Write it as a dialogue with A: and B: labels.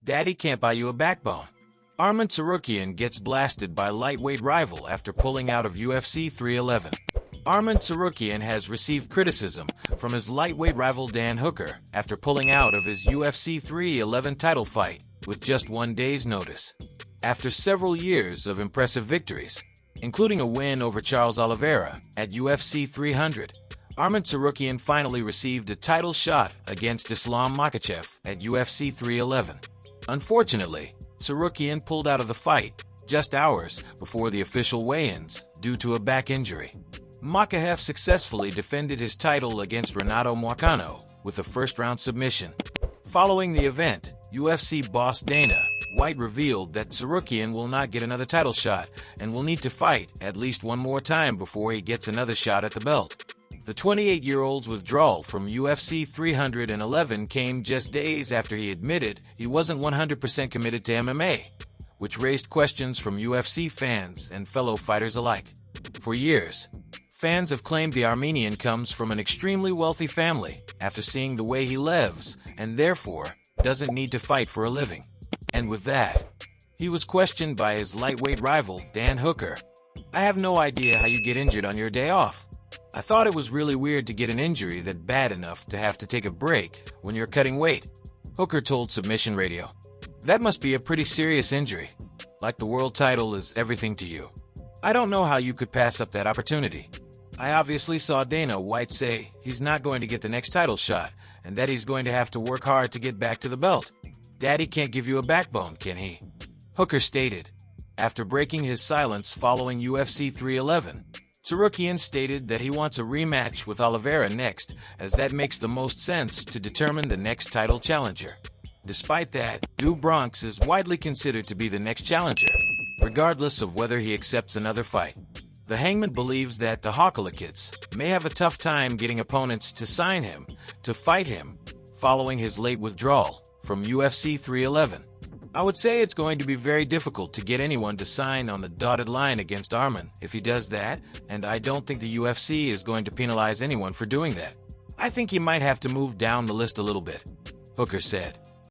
A: Daddy can't buy you a backbone. Arman Tsarukyan gets blasted by lightweight rival after pulling out of UFC 311. Arman Tsarukyan has received criticism from his lightweight rival Dan Hooker after pulling out of his UFC 311 title fight with just 1 day's notice. After several years of impressive victories, including a win over Charles Oliveira at UFC 300, Arman Tsarukyan finally received a title shot against Islam Makhachev at UFC 311. Unfortunately, Tsarukyan pulled out of the fight just hours before the official weigh-ins due to a back injury. Makhachev successfully defended his title against Renato Moicano with a first-round submission. Following the event, UFC boss Dana White revealed that Tsarukyan will not get another title shot and will need to fight at least one more time before he gets another shot at the belt. The 28-year-old's withdrawal from UFC 311 came just days after he admitted he wasn't 100% committed to MMA, which raised questions from UFC fans and fellow fighters alike. For years, fans have claimed the Armenian comes from an extremely wealthy family after seeing the way he lives and therefore doesn't need to fight for a living. And with that, he was questioned by his lightweight rival, Dan Hooker. "I have no idea how you get injured on your day off. I thought it was really weird to get an injury that bad enough to have to take a break when you're cutting weight," Hooker told Submission Radio. "That must be a pretty serious injury. Like the world title is everything to you. I don't know how you could pass up that opportunity. I obviously saw Dana White say he's not going to get the next title shot and that he's going to have to work hard to get back to the belt. Daddy can't give you a backbone, can he?" Hooker stated. After breaking his silence following UFC 311, Tsarukyan stated that he wants a rematch with Oliveira next, as that makes the most sense to determine the next title challenger. Despite that, Do Bronx is widely considered to be the next challenger, regardless of whether he accepts another fight. The Hangman believes that the Hawkalikids may have a tough time getting opponents to sign him to fight him following his late withdrawal from UFC 311. "I would say it's going to be very difficult to get anyone to sign on the dotted line against Arman if he does that, and I don't think the UFC is going to penalize anyone for doing that. I think he might have to move down the list a little bit," Hooker said.